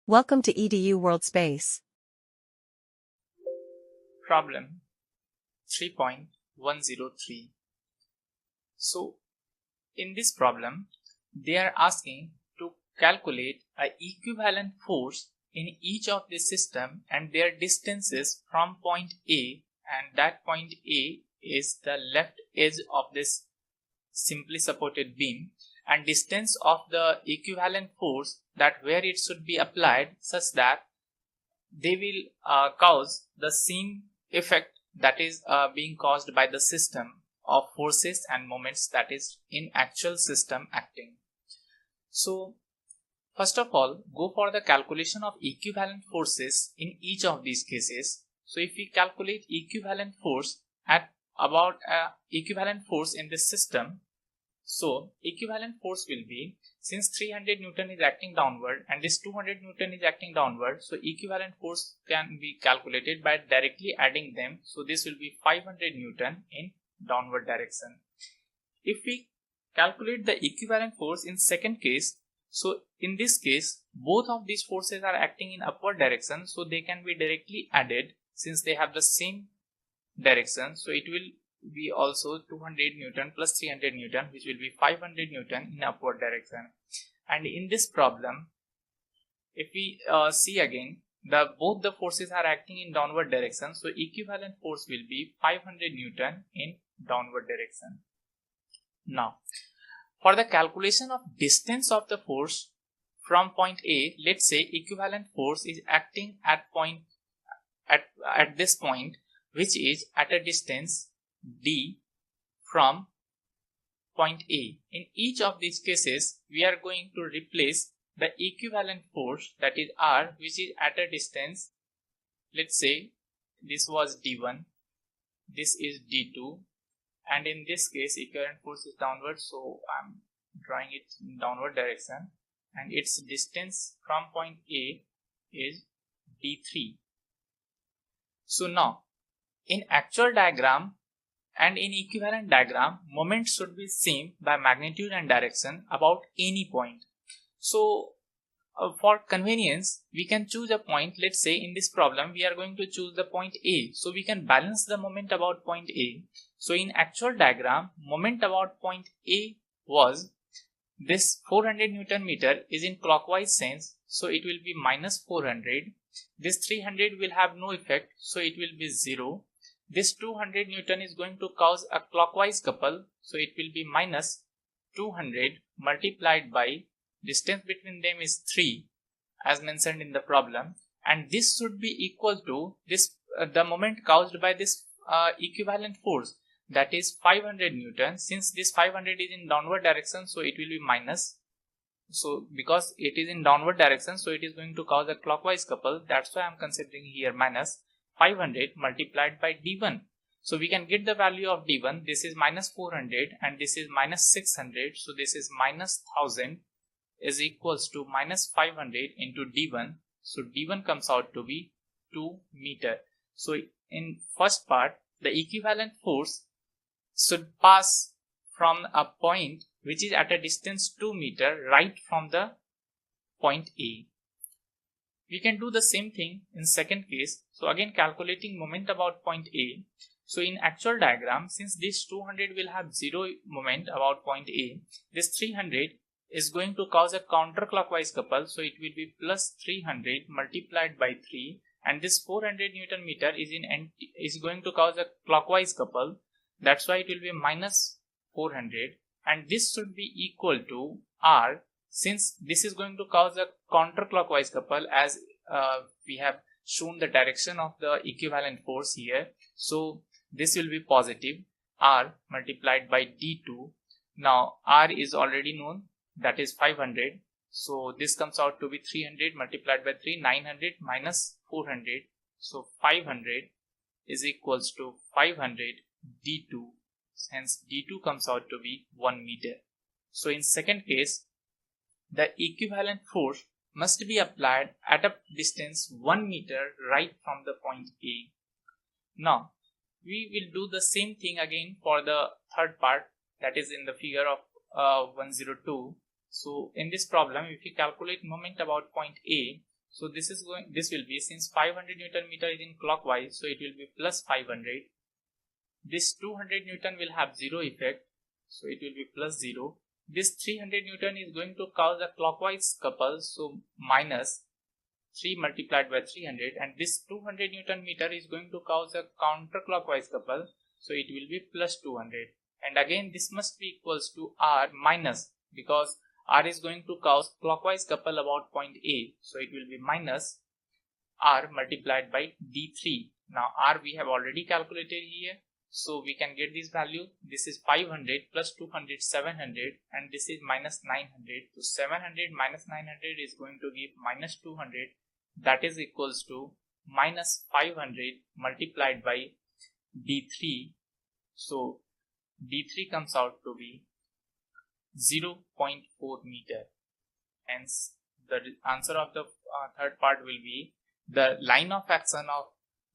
Welcome to EDU World Space. Problem 3.103. So, in this problem, they are asking to calculate a equivalent force in each of the system and their distances from point A, and that point A is the left edge of this simply supported beam, and distance of the equivalent force that where it should be applied such that they will cause the same effect that is being caused by the system of forces and moments that is in actual system acting. So first of all, go for the calculation of equivalent forces in each of these cases. So if we calculate equivalent force at about equivalent force in this system, so equivalent force will be, since 300 Newton is acting downward and this 200 Newton is acting downward, so equivalent force can be calculated by directly adding them. So this will be 500 Newton in downward direction. If we calculate the equivalent force in second case, so in this case both of these forces are acting in upward direction, so they can be directly added since they have the same direction. So it will be also 200 Newton plus 300 Newton, which will be 500 Newton in upward direction. And in this problem, if we see again, both the forces are acting in downward direction, so equivalent force will be 500 Newton in downward direction. Now, for the calculation of distance of the force from point A, let's say equivalent force is acting at this point, which is at a distance D from point A. In each of these cases, we are going to replace the equivalent force, that is R, which is at a distance, let's say this was D1, this is D2, and in this case equivalent force is downward, so I'm drawing it in downward direction, and its distance from point A is D3. So now in actual diagram and in equivalent diagram, moment should be same by magnitude and direction about any point. So for convenience, we can choose a point. Let's say in this problem we are going to choose the point A, so we can balance the moment about point A. So in actual diagram, moment about point A was this 400 Newton meter is in clockwise sense, so it will be minus 400. This 300 will have no effect, so it will be 0. This 200 Newton is going to cause a clockwise couple, so it will be minus 200 multiplied by distance between them is 3 as mentioned in the problem, and this should be equal to this the moment caused by this equivalent force, that is 500 Newton. Since this 500 is in downward direction, so it will be minus. So because it is in downward direction, so it is going to cause a clockwise couple, that's why I am considering here minus 500 multiplied by D1. So we can get the value of D1. This is minus 400 and this is minus 600. So this is minus 1000 is equals to minus 500 into D1. So D1 comes out to be 2 meter. So in first part, the equivalent force should pass from a point which is at a distance 2 meter right from the point A. We can do the same thing in second case. So again calculating moment about point A. So in actual diagram, since this 200 will have 0 moment about point A, this 300 is going to cause a counterclockwise couple, so it will be plus 300 multiplied by 3, and this 400 Newton meter is going to cause a clockwise couple, that's why it will be minus 400, and this should be equal to R, since this is going to cause a counterclockwise couple as we have shown the direction of the equivalent force here. So this will be positive R multiplied by D2. Now R is already known, that is 500. So this comes out to be 300 multiplied by 3, 900 minus 400. So 500 is equals to 500 D2. Hence D2 comes out to be 1 meter. So in second case, the equivalent force must be applied at a distance 1 meter right from the point A. Now, we will do the same thing again for the third part, that is in the figure of 102. So in this problem, if we calculate moment about point A, So this will be, since 500 Newton meter is in clockwise, so it will be plus 500. This 200 Newton will have zero effect, so it will be plus 0. This 300 Newton is going to cause a clockwise couple, so minus 3 multiplied by 300, and this 200 Newton meter is going to cause a counterclockwise couple, so it will be plus 200. And again this must be equals to R minus, because R is going to cause clockwise couple about point A, so it will be minus R multiplied by D3. Now R we have already calculated here, so we can get this value. This is 500 plus 200, 700, and this is minus 900. So 700 minus 900 is going to give minus 200. That is equals to minus 500 multiplied by D3. So D3 comes out to be 0.4 meter. Hence the answer of the third part will be the line of action of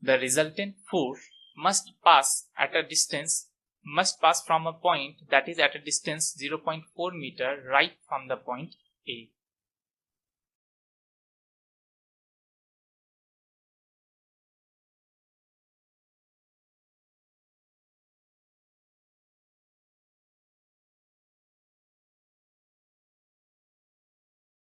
the resultant force must pass from a point that is at a distance 0.4 meter right from the point A.